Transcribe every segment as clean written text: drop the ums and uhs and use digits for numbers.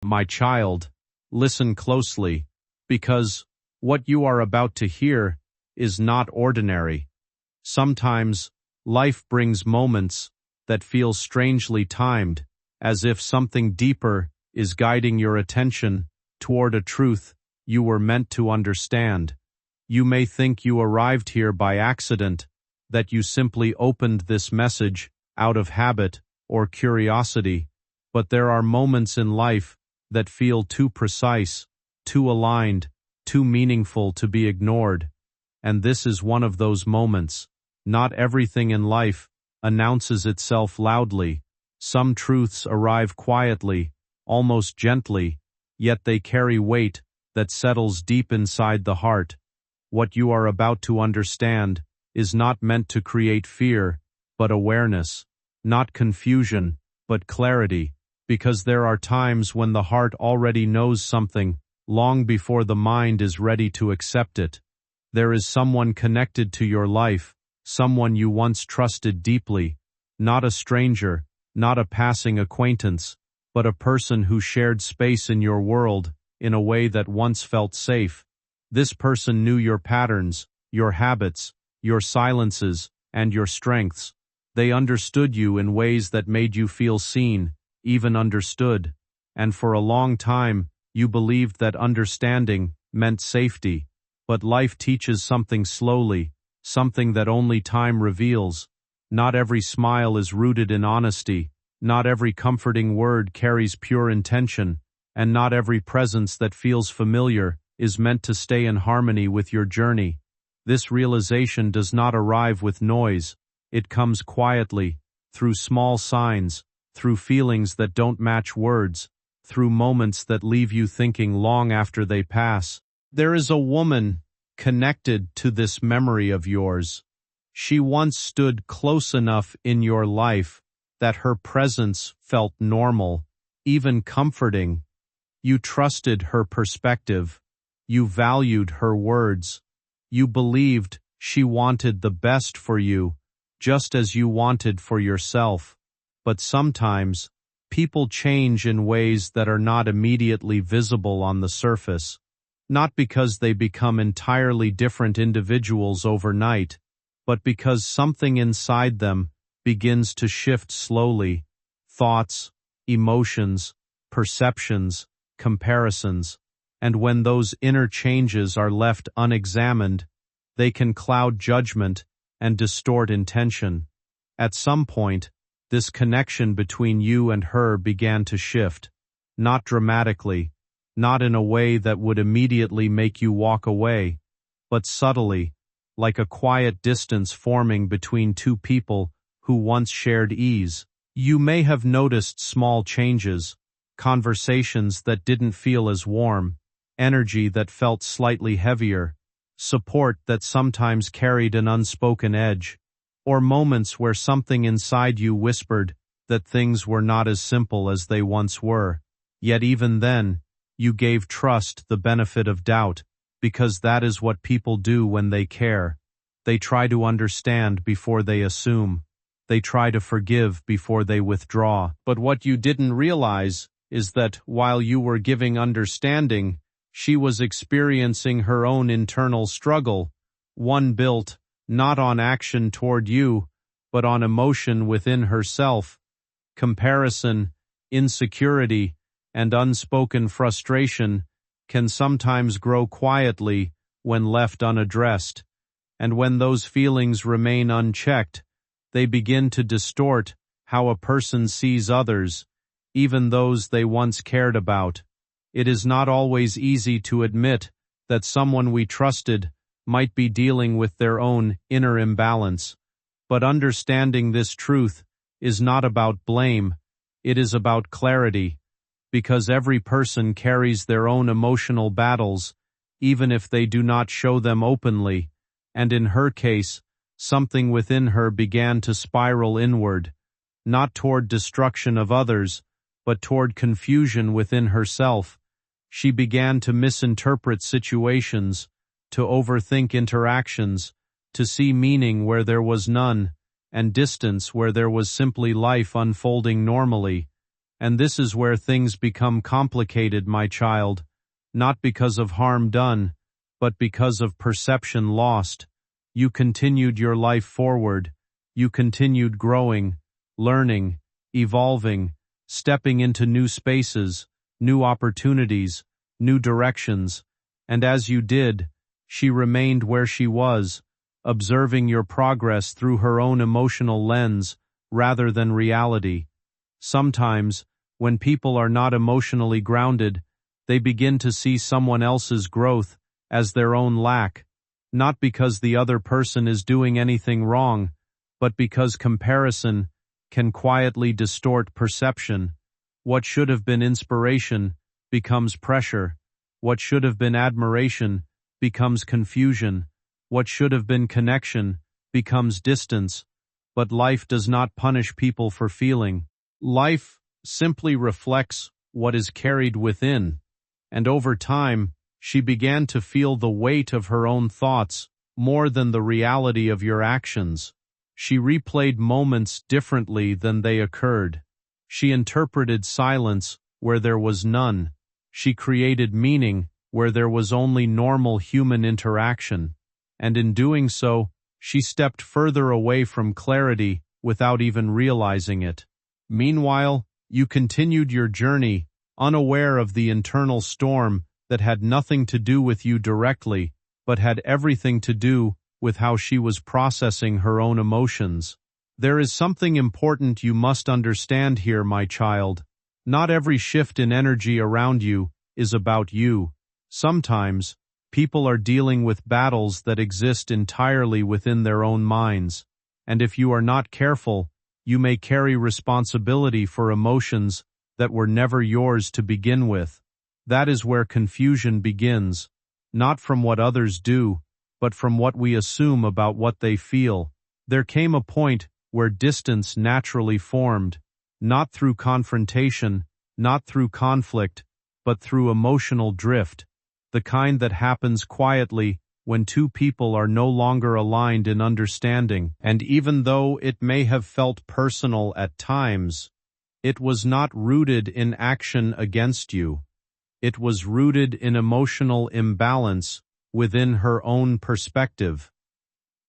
My child, listen closely, because what you are about to hear is not ordinary. Sometimes, life brings moments that feel strangely timed, as if something deeper is guiding your attention toward a truth you were meant to understand. You may think you arrived here by accident, that you simply opened this message out of habit or curiosity, but there are moments in life that feel too precise, too aligned, too meaningful to be ignored. And this is one of those moments. Not everything in life announces itself loudly. Some truths arrive quietly, almost gently, yet they carry weight that settles deep inside the heart. What you are about to understand is not meant to create fear, but awareness, not confusion, but clarity, because there are times when the heart already knows something, long before the mind is ready to accept it. There is someone connected to your life, someone you once trusted deeply, not a stranger, not a passing acquaintance, but a person who shared space in your world in a way that once felt safe. This person knew your patterns, your habits, your silences, and your strengths. They understood you in ways that made you feel seen, even understood. And for a long time, you believed that understanding meant safety. But life teaches something slowly, something that only time reveals. Not every smile is rooted in honesty, not every comforting word carries pure intention, and not every presence that feels familiar is meant to stay in harmony with your journey. This realization does not arrive with noise. It comes quietly, through small signs, through feelings that don't match words, through moments that leave you thinking long after they pass. There is a woman connected to this memory of yours. She once stood close enough in your life that her presence felt normal, even comforting. You trusted her perspective. You valued her words. You believed she wanted the best for you, just as you wanted for yourself. But sometimes, people change in ways that are not immediately visible on the surface. Not because they become entirely different individuals overnight, but because something inside them begins to shift slowly. Thoughts, emotions, perceptions, comparisons. And when those inner changes are left unexamined, they can cloud judgment and distort intention. At some point, this connection between you and her began to shift, not dramatically, not in a way that would immediately make you walk away, but subtly, like a quiet distance forming between two people who once shared ease. You may have noticed small changes, conversations that didn't feel as warm, energy that felt slightly heavier, support that sometimes carried an unspoken edge, or moments where something inside you whispered that things were not as simple as they once were. Yet even then, you gave trust the benefit of doubt, because that is what people do when they care. They try to understand before they assume. They try to forgive before they withdraw. But what you didn't realize is that while you were giving understanding, she was experiencing her own internal struggle, one built not on action toward you, but on emotion within herself. Comparison, insecurity, and unspoken frustration can sometimes grow quietly when left unaddressed, and when those feelings remain unchecked, they begin to distort how a person sees others, even those they once cared about. It is not always easy to admit that someone we trusted might be dealing with their own inner imbalance, but understanding this truth is not about blame, it is about clarity, because every person carries their own emotional battles, even if they do not show them openly, and in her case, something within her began to spiral inward, not toward destruction of others, but toward confusion within herself. She began to misinterpret situations, to overthink interactions, to see meaning where there was none, and distance where there was simply life unfolding normally. And this is where things become complicated, my child, not because of harm done, but because of perception lost. You continued your life forward. You continued growing, learning, evolving, stepping into new spaces, new opportunities, new directions, and as you did, she remained where she was, observing your progress through her own emotional lens rather than reality. Sometimes, when people are not emotionally grounded, they begin to see someone else's growth as their own lack, not because the other person is doing anything wrong, but because comparison can quietly distort perception. What should have been inspiration becomes pressure. What should have been admiration becomes confusion. What should have been connection becomes distance. But life does not punish people for feeling. Life simply reflects what is carried within. And over time, she began to feel the weight of her own thoughts more than the reality of your actions. She replayed moments differently than they occurred. She interpreted silence where there was none. She created meaning where there was only normal human interaction. And in doing so, she stepped further away from clarity without even realizing it. Meanwhile, you continued your journey, unaware of the internal storm that had nothing to do with you directly, but had everything to do with how she was processing her own emotions. There is something important you must understand here, my child. Not every shift in energy around you is about you. Sometimes, people are dealing with battles that exist entirely within their own minds, and if you are not careful, you may carry responsibility for emotions that were never yours to begin with. That is where confusion begins, not from what others do, but from what we assume about what they feel. There came a point where distance naturally formed, not through confrontation, not through conflict, but through emotional drift, the kind that happens quietly when two people are no longer aligned in understanding. And even though it may have felt personal at times, it was not rooted in action against you. It was rooted in emotional imbalance within her own perspective.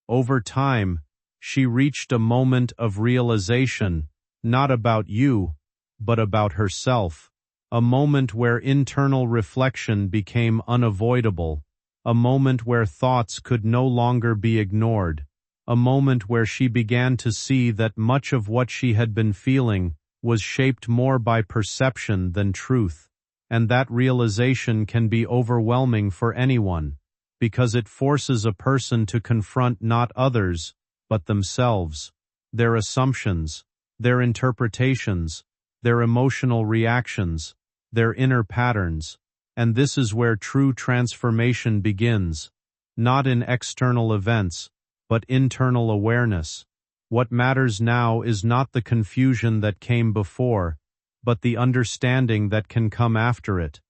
Over time, she reached a moment of realization, not about you, but about herself. A moment where internal reflection became unavoidable. A moment where thoughts could no longer be ignored. A moment where she began to see that much of what she had been feeling was shaped more by perception than truth. And that realization can be overwhelming for anyone, because it forces a person to confront not others, but themselves, their assumptions, their interpretations, their emotional reactions, their inner patterns. And this is where true transformation begins, not in external events, but internal awareness. What matters now is not the confusion that came before, but the understanding that can come after it.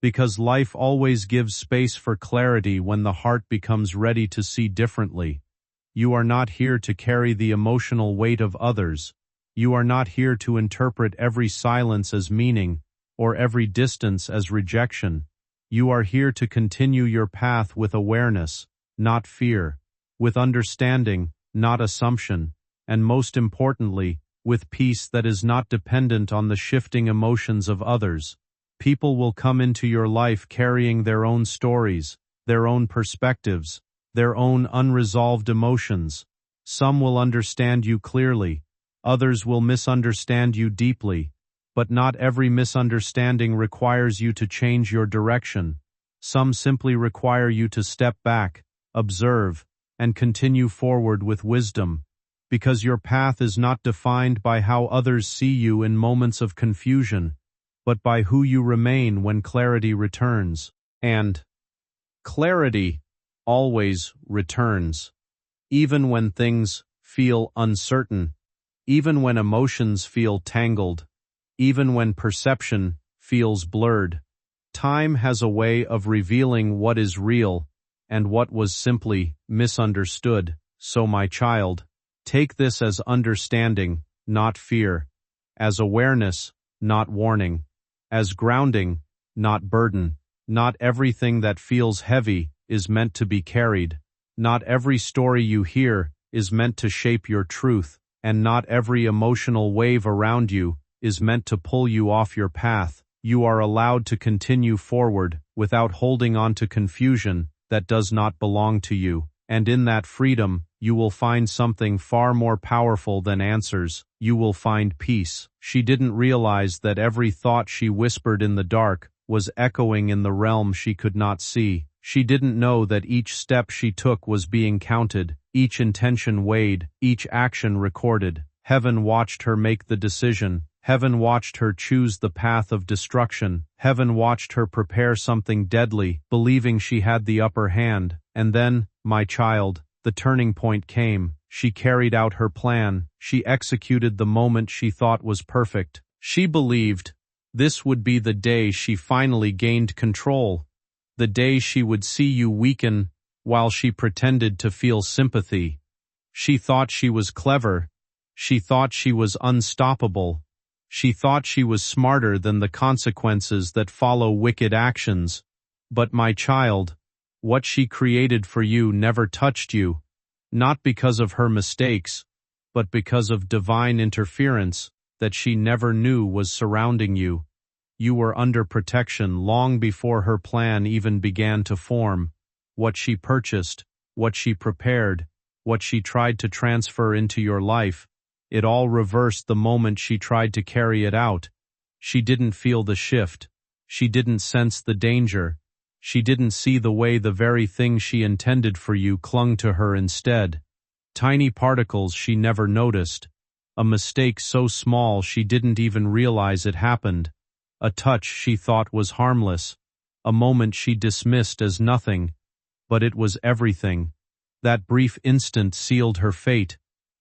Because life always gives space for clarity when the heart becomes ready to see differently. You are not here to carry the emotional weight of others. You are not here to interpret every silence as meaning, or every distance as rejection. You are here to continue your path with awareness, not fear, with understanding, not assumption, and most importantly, with peace that is not dependent on the shifting emotions of others. People will come into your life carrying their own stories, their own perspectives, their own unresolved emotions. Some will understand you clearly, others will misunderstand you deeply, but not every misunderstanding requires you to change your direction. Some simply require you to step back, observe, and continue forward with wisdom, because your path is not defined by how others see you in moments of confusion, but by who you remain when clarity returns. And clarity always returns, even when things feel uncertain, even when emotions feel tangled, even when perception feels blurred. Time has a way of revealing what is real and what was simply misunderstood. So, my child, take this as understanding, not fear, as awareness, not warning. As grounding, not burden. Not everything that feels heavy is meant to be carried. Not every story you hear is meant to shape your truth, and not every emotional wave around you is meant to pull you off your path. You are allowed to continue forward without holding on to confusion that does not belong to you, and in that freedom, you will find something far more powerful than answers. You will find peace. She didn't realize that every thought she whispered in the dark was echoing in the realm she could not see. She didn't know that each step she took was being counted, each intention weighed, each action recorded. Heaven watched her make the decision. Heaven watched her choose the path of destruction. Heaven watched her prepare something deadly, believing she had the upper hand. And then, my child, the turning point came. She carried out her plan. She executed the moment she thought was perfect. She believed this would be the day she finally gained control, the day she would see you weaken while she pretended to feel sympathy. She thought she was clever. She thought she was unstoppable. She thought she was smarter than the consequences that follow wicked actions. But my child, what she created for you never touched you, not because of her mistakes, but because of divine interference that she never knew was surrounding you. You were under protection long before her plan even began to form. What she purchased, what she prepared, what she tried to transfer into your life, it all reversed the moment she tried to carry it out. She didn't feel the shift. She didn't sense the danger. She didn't see the way the very thing she intended for you clung to her instead. Tiny particles she never noticed. A mistake so small she didn't even realize it happened. A touch she thought was harmless. A moment she dismissed as nothing. But it was everything. That brief instant sealed her fate.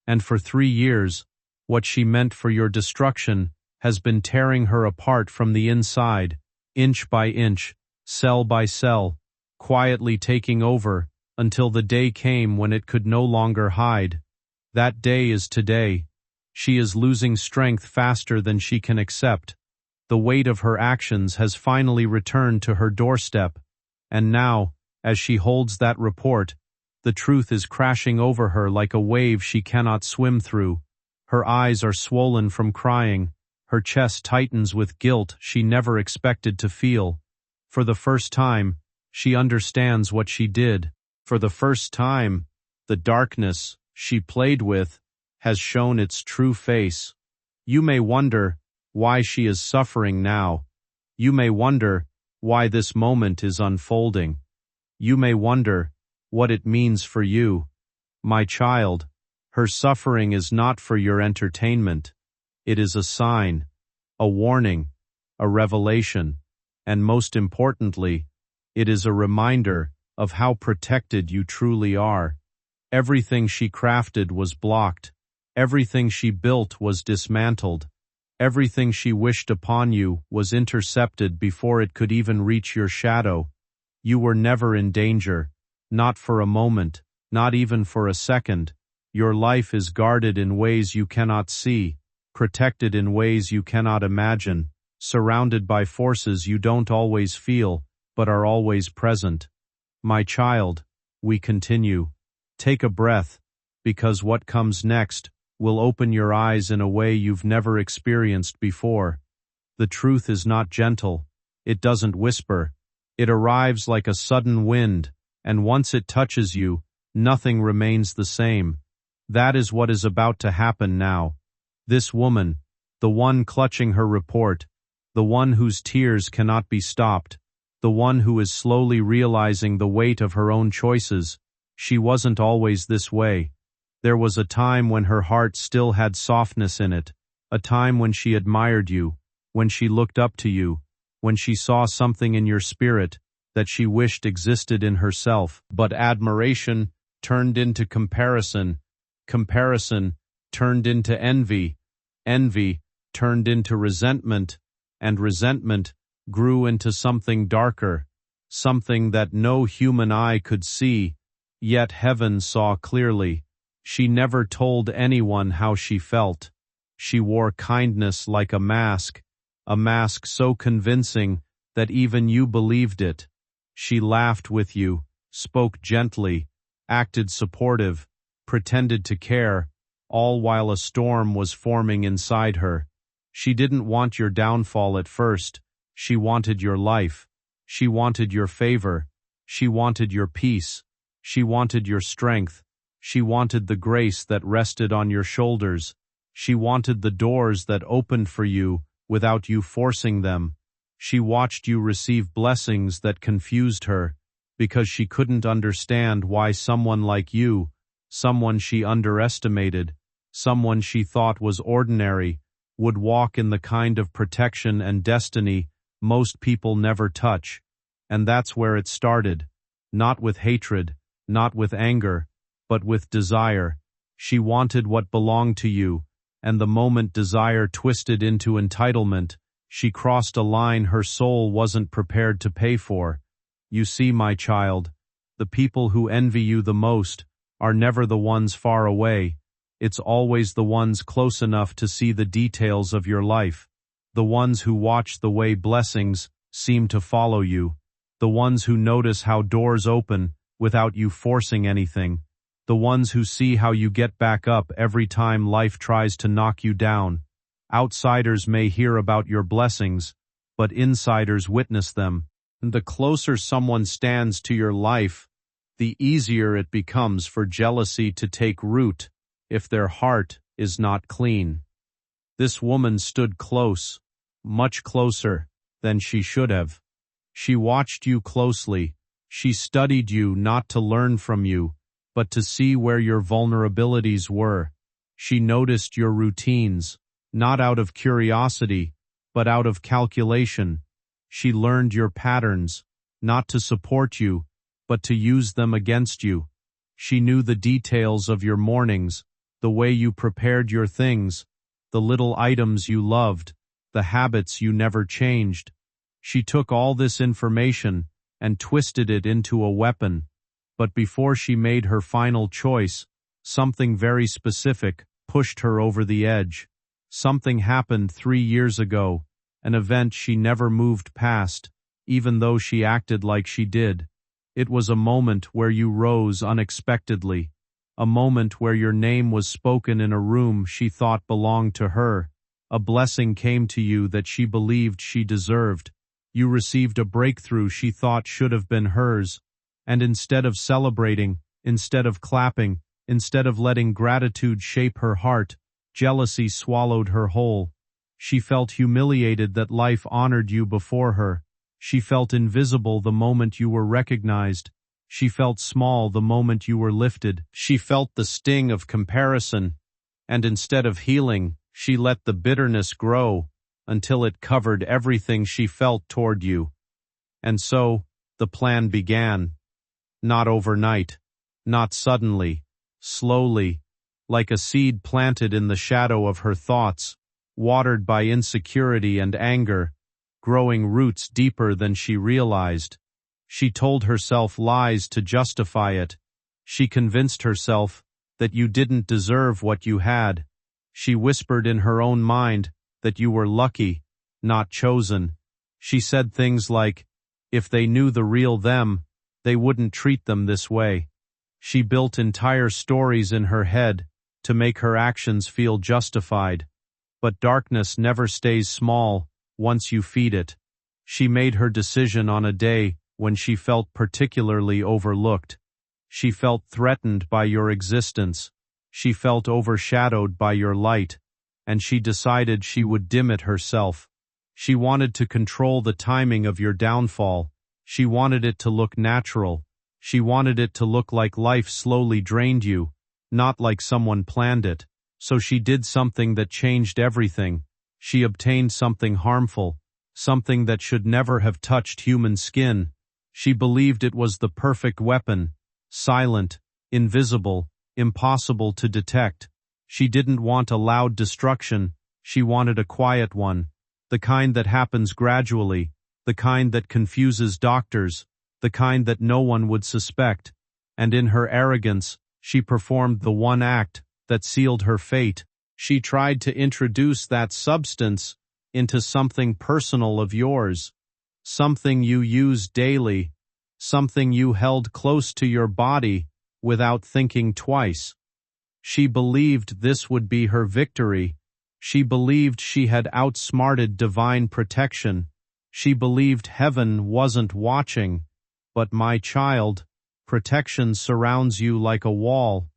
And for 3 years, what she meant for your destruction has been tearing her apart from the inside, inch by inch, cell by cell, quietly taking over, until the day came when it could no longer hide. That day is today. She is losing strength faster than she can accept. The weight of her actions has finally returned to her doorstep, and now, as she holds that report, the truth is crashing over her like a wave she cannot swim through. Her eyes are swollen from crying. Her chest tightens with guilt she never expected to feel. For the first time, she understands what she did. For the first time, the darkness she played with has shown its true face. You may wonder why she is suffering now. You may wonder why this moment is unfolding. You may wonder what it means for you. My child, her suffering is not for your entertainment. It is a sign, a warning, a revelation, and most importantly, it is a reminder of how protected you truly are. Everything she crafted was blocked. Everything she built was dismantled. Everything she wished upon you was intercepted before it could even reach your shadow. You were never in danger, not for a moment, not even for a second. Your life is guarded in ways you cannot see, protected in ways you cannot imagine, surrounded by forces you don't always feel, but are always present. My child, we continue. Take a breath, because what comes next will open your eyes in a way you've never experienced before. The truth is not gentle. It doesn't whisper. It arrives like a sudden wind, and once it touches you, nothing remains the same. That is what is about to happen now. This woman, the one clutching her report, the one whose tears cannot be stopped, the one who is slowly realizing the weight of her own choices, she wasn't always this way. There was a time when her heart still had softness in it, a time when she admired you, when she looked up to you, when she saw something in your spirit that she wished existed in herself. But admiration turned into comparison, comparison turned into envy, envy turned into resentment, and resentment grew into something darker, something that no human eye could see, yet heaven saw clearly. She never told anyone how she felt. She wore kindness like a mask, a mask so convincing that even you believed it. She laughed with you, spoke gently, acted supportive, pretended to care, all while a storm was forming inside her. She didn't want your downfall at first. She wanted your life. She wanted your favor. She wanted your peace. She wanted your strength. She wanted the grace that rested on your shoulders. She wanted the doors that opened for you without you forcing them. She watched you receive blessings that confused her, because she couldn't understand why someone like you, someone she underestimated, someone she thought was ordinary, would walk in the kind of protection and destiny most people never touch. And that's where it started. Not with hatred, not with anger, but with desire. She wanted what belonged to you, and the moment desire twisted into entitlement, she crossed a line her soul wasn't prepared to pay for. You see, my child, the people who envy you the most are never the ones far away. It's always the ones close enough to see the details of your life, the ones who watch the way blessings seem to follow you, the ones who notice how doors open without you forcing anything, the ones who see how you get back up every time life tries to knock you down. Outsiders may hear about your blessings, but insiders witness them. And the closer someone stands to your life, the easier it becomes for jealousy to take root if their heart is not clean. This woman stood close, much closer than she should have. She watched you closely. She studied you not to learn from you, but to see where your vulnerabilities were. She noticed your routines, not out of curiosity, but out of calculation. She learned your patterns, not to support you, but to use them against you. She knew the details of your mornings, the way you prepared your things, the little items you loved, the habits you never changed. She took all this information and twisted it into a weapon. But before she made her final choice, something very specific pushed her over the edge. Something happened 3 years ago, an event she never moved past, even though she acted like she did. It was a moment where you rose unexpectedly, a moment where your name was spoken in a room she thought belonged to her. A blessing came to you that she believed she deserved. You received a breakthrough she thought should have been hers, and instead of celebrating, instead of clapping, instead of letting gratitude shape her heart, jealousy swallowed her whole. She felt humiliated that life honored you before her. She felt invisible the moment you were recognized. She felt small the moment you were lifted. She felt the sting of comparison, and instead of healing, she let the bitterness grow until it covered everything she felt toward you. And so, the plan began. Not overnight, not suddenly, slowly, like a seed planted in the shadow of her thoughts, watered by insecurity and anger, growing roots deeper than she realized. She told herself lies to justify it. She convinced herself that you didn't deserve what you had. She whispered in her own mind that you were lucky, not chosen. She said things like, if they knew the real them, they wouldn't treat them this way. She built entire stories in her head to make her actions feel justified. But darkness never stays small once you feed it. She made her decision on a day when she felt particularly overlooked. She felt threatened by your existence. She felt overshadowed by your light, and she decided she would dim it herself. She wanted to control the timing of your downfall. She wanted it to look natural. She wanted it to look like life slowly drained you, not like someone planned it. So she did something that changed everything. She obtained something harmful, something that should never have touched human skin. She believed it was the perfect weapon, silent, invisible, impossible to detect. She didn't want a loud destruction. She wanted a quiet one, the kind that happens gradually, the kind that confuses doctors, the kind that no one would suspect. And in her arrogance, she performed the one act that sealed her fate. She tried to introduce that substance into something personal of yours, something you use daily, something you held close to your body without thinking twice. She believed this would be her victory. She believed she had outsmarted divine protection. She believed heaven wasn't watching. But my child, protection surrounds you like a wall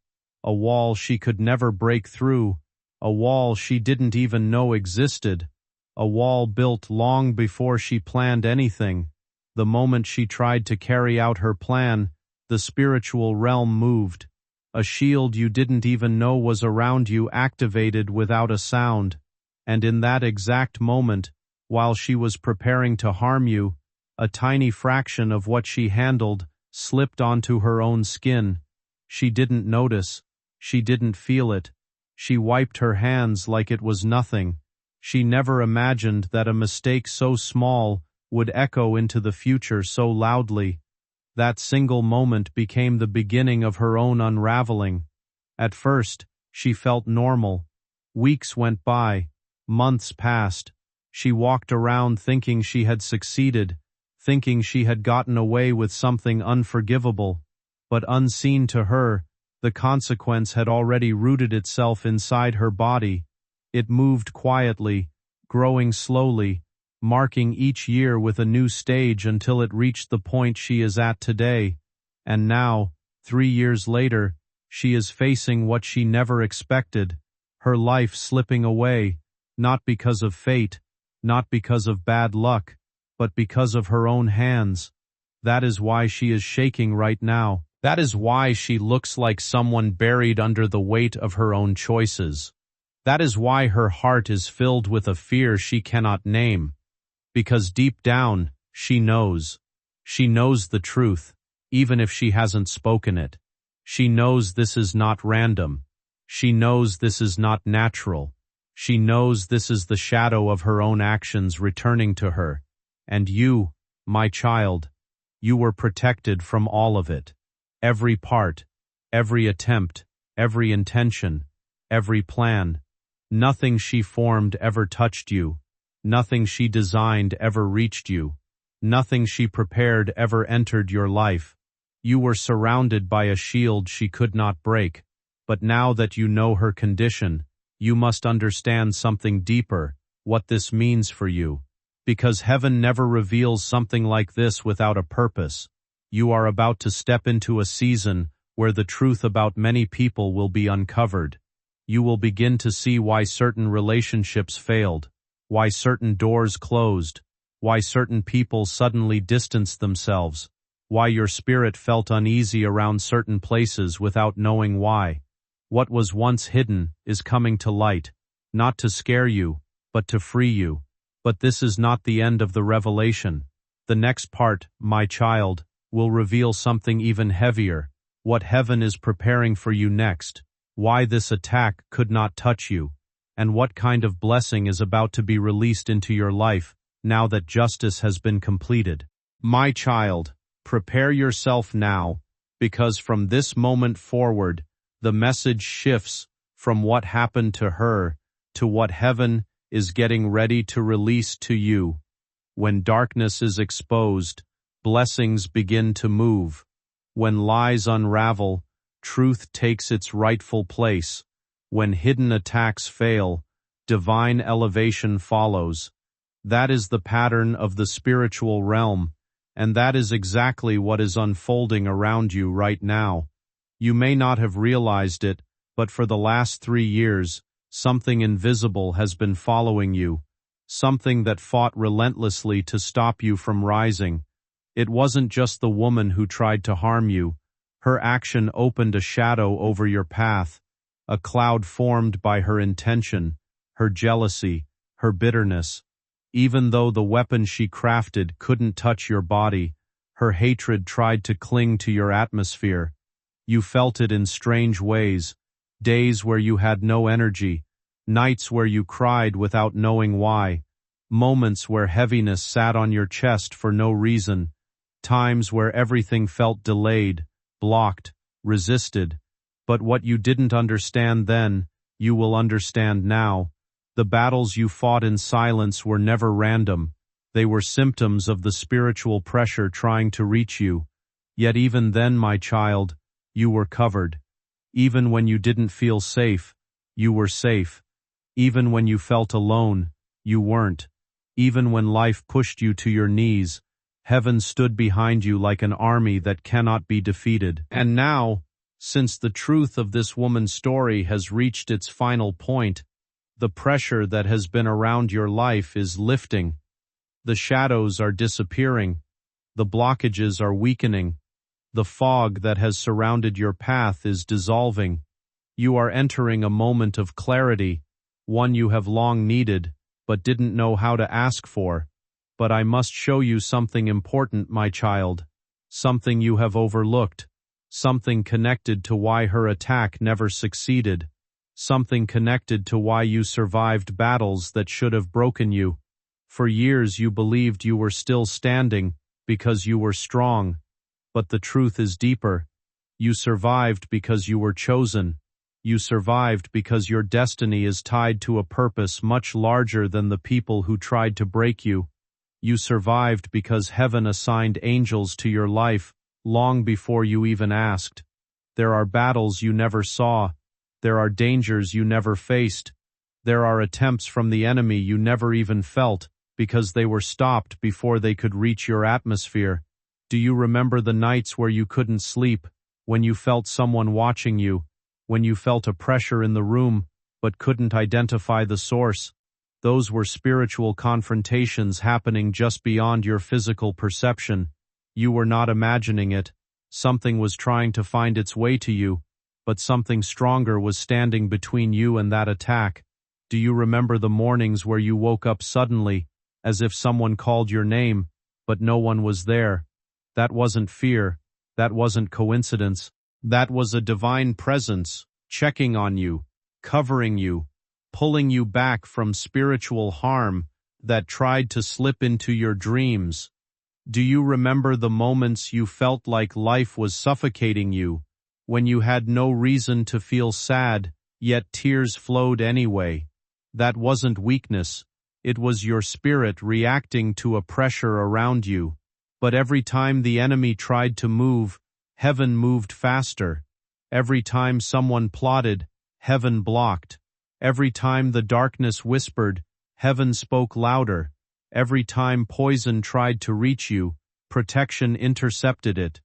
she could never break through, a wall she didn't even know existed, a wall built long before she planned anything. The moment she tried to carry out her plan, the spiritual realm moved. A shield you didn't even know was around you activated without a sound, and in that exact moment, while she was preparing to harm you, a tiny fraction of what she handled slipped onto her own skin. She didn't notice. She didn't feel it. She wiped her hands like it was nothing. She never imagined that a mistake so small would echo into the future so loudly. That single moment became the beginning of her own unraveling. At first, she felt normal. Weeks went by. Months passed. She walked around thinking she had succeeded, thinking she had gotten away with something unforgivable. But unseen to her, the consequence had already rooted itself inside her body. It moved quietly, growing slowly, marking each year with a new stage until it reached the point she is at today. And now, 3 years later, she is facing what she never expected, her life slipping away, not because of fate, not because of bad luck, but because of her own hands. That is why she is shaking right now. That is why she looks like someone buried under the weight of her own choices. That is why her heart is filled with a fear she cannot name. Because deep down, she knows. She knows the truth, even if she hasn't spoken it. She knows this is not random. She knows this is not natural. She knows this is the shadow of her own actions returning to her. And you, my child, you were protected from all of it. Every part, every attempt, every intention, every plan. Nothing she formed ever touched you. Nothing she designed ever reached you. Nothing she prepared ever entered your life. You were surrounded by a shield she could not break. But now that you know her condition, you must understand something deeper, what this means for you. Because heaven never reveals something like this without a purpose. You are about to step into a season where the truth about many people will be uncovered. You will begin to see why certain relationships failed, why certain doors closed, why certain people suddenly distanced themselves, why your spirit felt uneasy around certain places without knowing why. What was once hidden is coming to light, not to scare you, but to free you. But this is not the end of the revelation. The next part, my child, will reveal something even heavier, what heaven is preparing for you next, why this attack could not touch you, and what kind of blessing is about to be released into your life now that justice has been completed. My child, prepare yourself now, because from this moment forward, the message shifts from what happened to her to what heaven is getting ready to release to you. When darkness is exposed, blessings begin to move. When lies unravel, truth takes its rightful place. When hidden attacks fail, divine elevation follows. That is the pattern of the spiritual realm, and that is exactly what is unfolding around you right now. You may not have realized it, but for the last 3 years, something invisible has been following you, something that fought relentlessly to stop you from rising. It wasn't just the woman who tried to harm you. Her action opened a shadow over your path, a cloud formed by her intention, her jealousy, her bitterness. Even though the weapon she crafted couldn't touch your body, her hatred tried to cling to your atmosphere. You felt it in strange ways, days where you had no energy, nights where you cried without knowing why, moments where heaviness sat on your chest for no reason, times where everything felt delayed, blocked, resisted. But what you didn't understand then, you will understand now. The battles you fought in silence were never random. They were symptoms of the spiritual pressure trying to reach you. Yet even then, my child, you were covered. Even when you didn't feel safe, you were safe. Even when you felt alone, you weren't. Even when life pushed you to your knees, heaven stood behind you like an army that cannot be defeated. And now, since the truth of this woman's story has reached its final point, the pressure that has been around your life is lifting. The shadows are disappearing. The blockages are weakening. The fog that has surrounded your path is dissolving. You are entering a moment of clarity, one you have long needed, but didn't know how to ask for. But I must show you something important, my child. Something you have overlooked. Something connected to why her attack never succeeded. Something connected to why you survived battles that should have broken you. For years you believed you were still standing because you were strong. But the truth is deeper. You survived because you were chosen. You survived because your destiny is tied to a purpose much larger than the people who tried to break you. You survived because heaven assigned angels to your life long before you even asked. There are battles you never saw. There are dangers you never faced. There are attempts from the enemy you never even felt because they were stopped before they could reach your atmosphere. Do you remember the nights where you couldn't sleep, when you felt someone watching you, when you felt a pressure in the room but couldn't identify the source? Those were spiritual confrontations happening just beyond your physical perception. You were not imagining it. Something was trying to find its way to you, but something stronger was standing between you and that attack. Do you remember the mornings where you woke up suddenly, as if someone called your name, but no one was there? That wasn't fear. That wasn't coincidence. That was a divine presence, checking on you, covering you, pulling you back from spiritual harm that tried to slip into your dreams. Do you remember the moments you felt like life was suffocating you, when you had no reason to feel sad, yet tears flowed anyway? That wasn't weakness. It was your spirit reacting to a pressure around you. But every time the enemy tried to move, heaven moved faster. Every time someone plotted, heaven blocked. Every time the darkness whispered, heaven spoke louder. Every time poison tried to reach you, protection intercepted it.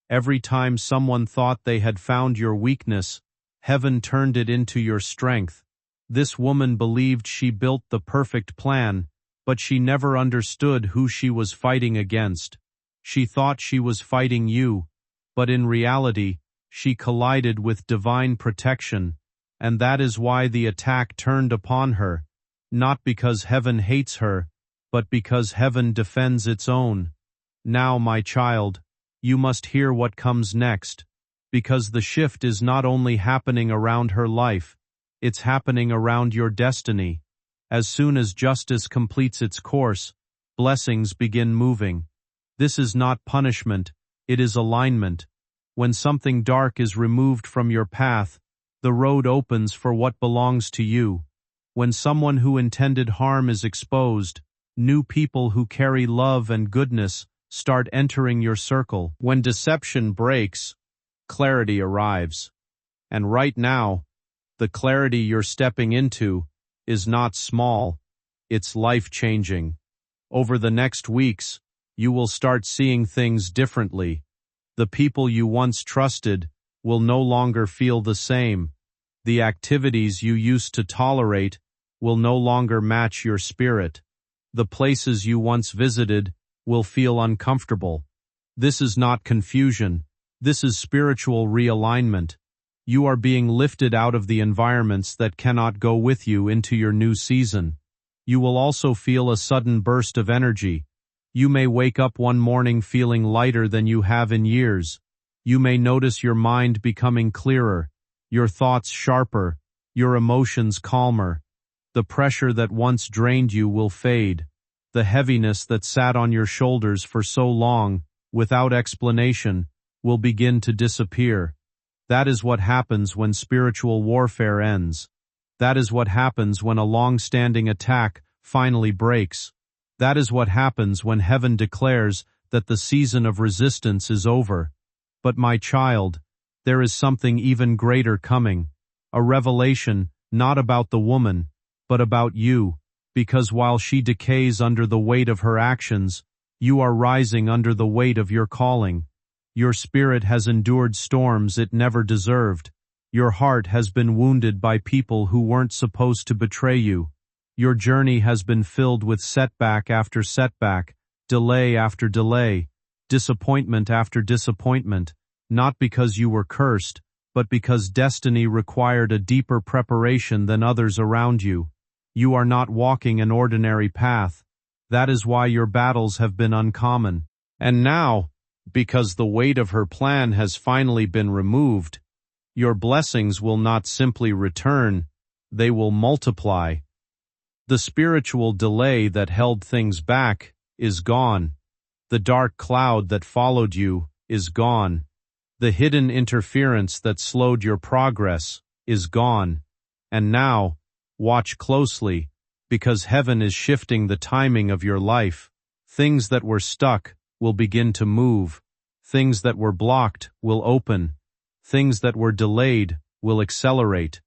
Every time someone thought they had found your weakness, heaven turned it into your strength. This woman believed she built the perfect plan, but she never understood who she was fighting against. She thought she was fighting you, but in reality, she collided with divine protection, and that is why the attack turned upon her, not because heaven hates her, but because heaven defends its own. Now, my child, you must hear what comes next, because the shift is not only happening around her life, it's happening around your destiny. As soon as justice completes its course, blessings begin moving. This is not punishment, it is alignment. When something dark is removed from your path, the road opens for what belongs to you. When someone who intended harm is exposed, new people who carry love and goodness start entering your circle. When deception breaks, clarity arrives. And right now, the clarity you're stepping into is not small, it's life-changing. Over the next weeks, you will start seeing things differently. The people you once trusted will no longer feel the same. The activities you used to tolerate will no longer match your spirit. The places you once visited will feel uncomfortable. This is not confusion. This is spiritual realignment. You are being lifted out of the environments that cannot go with you into your new season. You will also feel a sudden burst of energy. You may wake up one morning feeling lighter than you have in years. You may notice your mind becoming clearer, your thoughts sharper, your emotions calmer. The pressure that once drained you will fade. The heaviness that sat on your shoulders for so long, without explanation, will begin to disappear. That is what happens when spiritual warfare ends. That is what happens when a long-standing attack finally breaks. That is what happens when heaven declares that the season of resistance is over. But my child, there is something even greater coming, a revelation not about the woman, but about you, because while she decays under the weight of her actions, you are rising under the weight of your calling. Your spirit has endured storms it never deserved. Your heart has been wounded by people who weren't supposed to betray you. Your journey has been filled with setback after setback, delay after delay, disappointment after disappointment, not because you were cursed, but because destiny required a deeper preparation than others around you. You are not walking an ordinary path. That is why your battles have been uncommon. And now, because the weight of her plan has finally been removed, your blessings will not simply return, they will multiply. The spiritual delay that held things back is gone. The dark cloud that followed you is gone. The hidden interference that slowed your progress is gone. And now, watch closely, because heaven is shifting the timing of your life. Things that were stuck will begin to move. Things that were blocked will open. Things that were delayed will accelerate.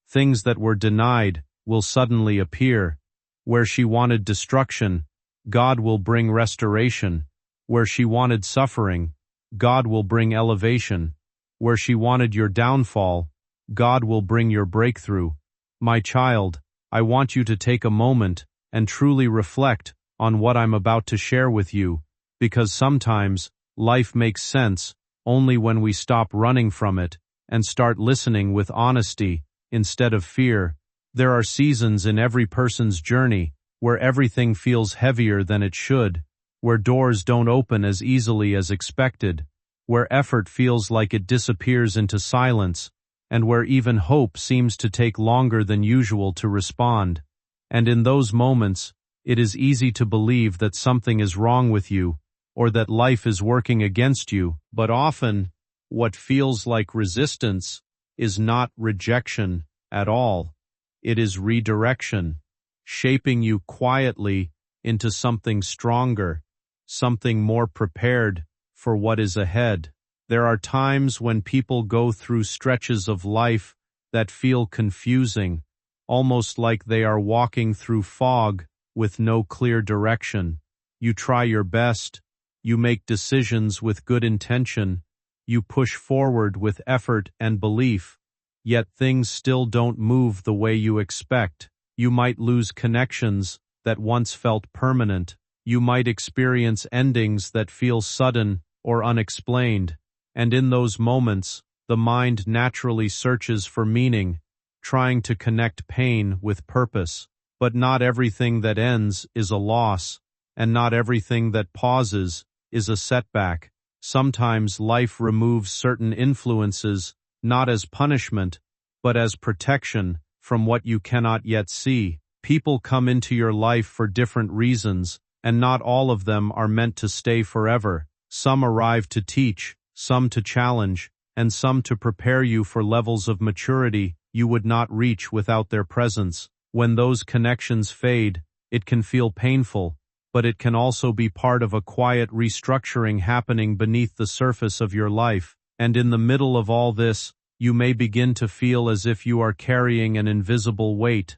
Things that were denied will suddenly appear. Where she wanted destruction, God will bring restoration. Where she wanted suffering, God will bring elevation. Where she wanted your downfall, God will bring your breakthrough. My child, I want you to take a moment and truly reflect on what I'm about to share with you, because sometimes life makes sense only when we stop running from it and start listening with honesty instead of fear. There are seasons in every person's journey where everything feels heavier than it should, where doors don't open as easily as expected, where effort feels like it disappears into silence, and where even hope seems to take longer than usual to respond. And in those moments, it is easy to believe that something is wrong with you, or that life is working against you, but often, what feels like resistance is not rejection at all. It is redirection, shaping you quietly into something stronger, something more prepared for what is ahead. There are times when people go through stretches of life that feel confusing, almost like they are walking through fog with no clear direction. You try your best, you make decisions with good intention, you push forward with effort and belief, yet things still don't move the way you expect. You might lose connections that once felt permanent. You might experience endings that feel sudden or unexplained. And in those moments, the mind naturally searches for meaning, trying to connect pain with purpose. But not everything that ends is a loss, and not everything that pauses is a setback. Sometimes life removes certain influences, not as punishment, but as protection from what you cannot yet see. People come into your life for different reasons, and not all of them are meant to stay forever. Some arrive to teach, some to challenge, and some to prepare you for levels of maturity you would not reach without their presence. When those connections fade, it can feel painful, but it can also be part of a quiet restructuring happening beneath the surface of your life. And in the middle of all this, you may begin to feel as if you are carrying an invisible weight,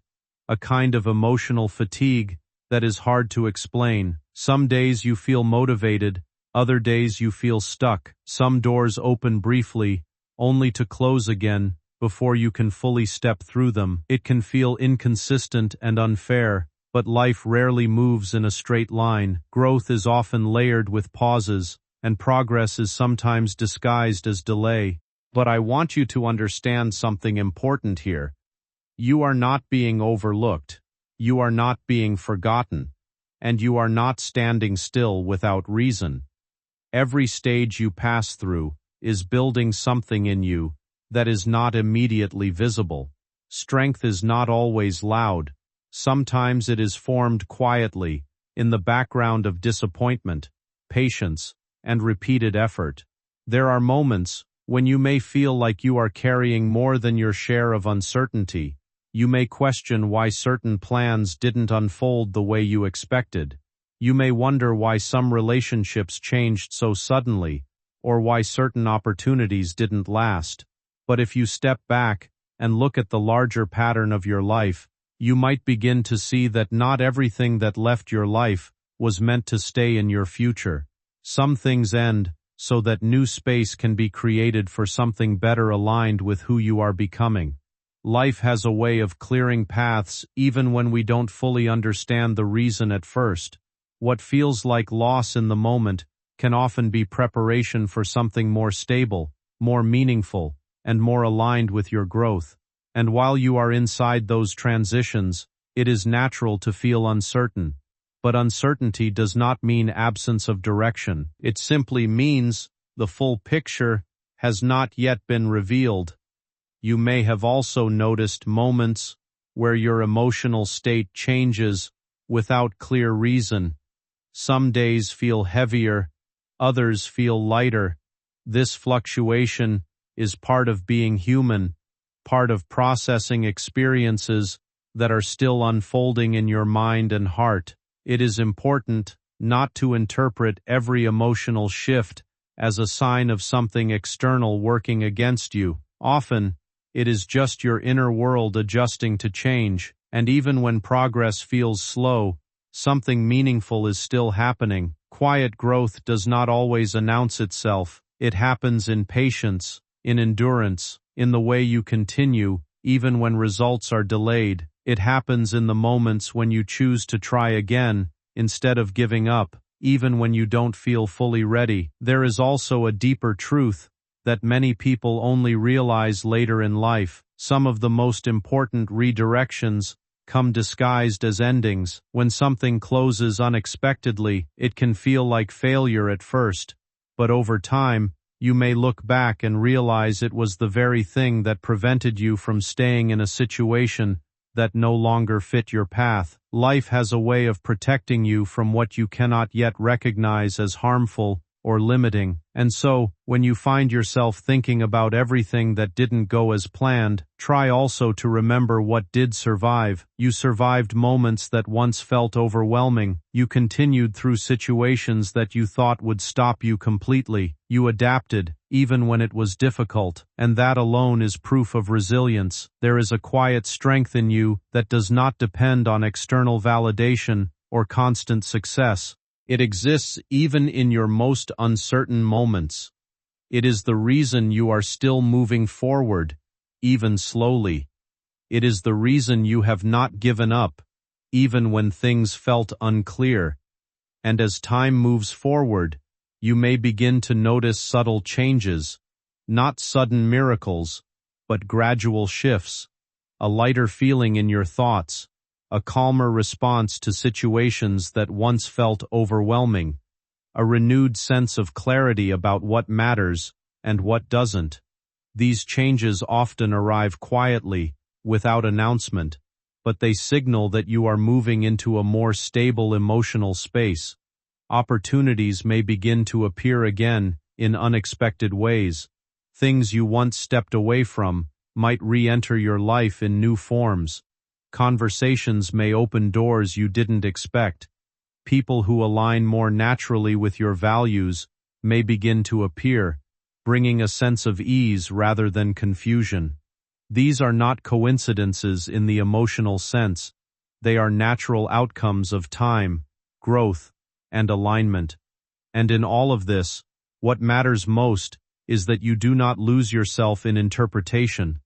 a kind of emotional fatigue that is hard to explain. Some days you feel motivated, other days you feel stuck. Some doors open briefly, only to close again before you can fully step through them. It can feel inconsistent and unfair, but life rarely moves in a straight line. Growth is often layered with pauses, and progress is sometimes disguised as delay. But I want you to understand something important here. You are not being overlooked, you are not being forgotten, and you are not standing still without reason. Every stage you pass through is building something in you that is not immediately visible. Strength is not always loud. Sometimes it is formed quietly, in the background of disappointment, patience, and repeated effort. There are moments when you may feel like you are carrying more than your share of uncertainty, You may question why certain plans didn't unfold the way you expected. You may wonder why some relationships changed so suddenly, or why certain opportunities didn't last. But if you step back and look at the larger pattern of your life, you might begin to see that not everything that left your life was meant to stay in your future. Some things end so that new space can be created for something better aligned with who you are becoming. Life has a way of clearing paths even when we don't fully understand the reason at first. What feels like loss in the moment can often be preparation for something more stable, more meaningful, and more aligned with your growth. And while you are inside those transitions, it is natural to feel uncertain. But uncertainty does not mean absence of direction. It simply means the full picture has not yet been revealed. You may have also noticed moments where your emotional state changes without clear reason. Some days feel heavier, others feel lighter. This fluctuation is part of being human, part of processing experiences that are still unfolding in your mind and heart. It is important not to interpret every emotional shift as a sign of something external working against you. Often, it is just your inner world adjusting to change, and even when progress feels slow, something meaningful is still happening. Quiet growth does not always announce itself. It happens in patience, in endurance, in the way you continue, even when results are delayed. It happens in the moments when you choose to try again, instead of giving up, even when you don't feel fully ready. There is also a deeper truth that many people only realize later in life. Some of the most important redirections come disguised as endings. When something closes unexpectedly, it can feel like failure at first, but over time, you may look back and realize it was the very thing that prevented you from staying in a situation that no longer fit your path. Life has a way of protecting you from what you cannot yet recognize as harmful or limiting. And so, when you find yourself thinking about everything that didn't go as planned, try also to remember what did survive. You survived moments that once felt overwhelming. You continued through situations that you thought would stop you completely. You adapted, even when it was difficult, and that alone is proof of resilience. There is a quiet strength in you that does not depend on external validation or constant success. It exists even in your most uncertain moments. It is the reason you are still moving forward, even slowly. It is the reason you have not given up, even when things felt unclear. And as time moves forward, you may begin to notice subtle changes, not sudden miracles, but gradual shifts, a lighter feeling in your thoughts, a calmer response to situations that once felt overwhelming, a renewed sense of clarity about what matters and what doesn't. These changes often arrive quietly, without announcement, but they signal that you are moving into a more stable emotional space. Opportunities may begin to appear again in unexpected ways. Things you once stepped away from might re-enter your life in new forms. Conversations may open doors you didn't expect. People who align more naturally with your values may begin to appear, bringing a sense of ease rather than confusion. These are not coincidences in the emotional sense. They are natural outcomes of time, growth, and alignment. And in all of this, what matters most is that you do not lose yourself in interpretation.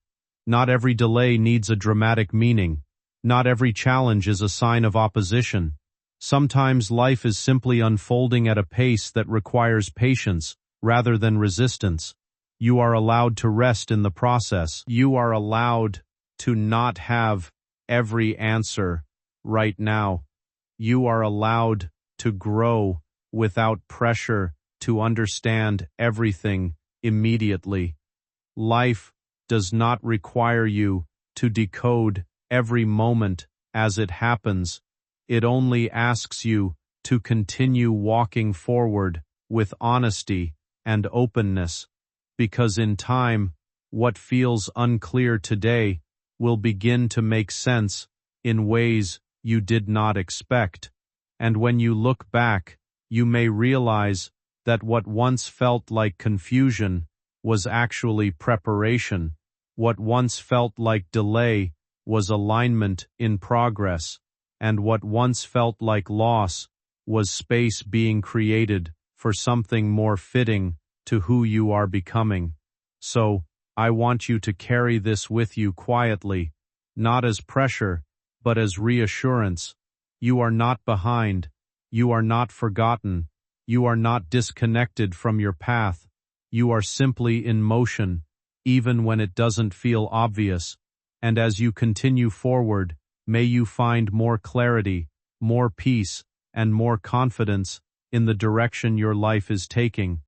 Not every delay needs a dramatic meaning. Not every challenge is a sign of opposition. Sometimes life is simply unfolding at a pace that requires patience rather than resistance. You are allowed to rest in the process. You are allowed to not have every answer right now. You are allowed to grow without pressure to understand everything immediately. Life does not require you to decode every moment as it happens. It only asks you to continue walking forward with honesty and openness, because in time, what feels unclear today will begin to make sense in ways you did not expect. And when you look back, you may realize that what once felt like confusion was actually preparation. What once felt like delay was alignment in progress, and what once felt like loss was space being created for something more fitting to who you are becoming. So, I want you to carry this with you quietly, not as pressure, but as reassurance. You are not behind. You are not forgotten. You are not disconnected from your path. You are simply in motion, even when it doesn't feel obvious. And as you continue forward, may you find more clarity, more peace, and more confidence in the direction your life is taking.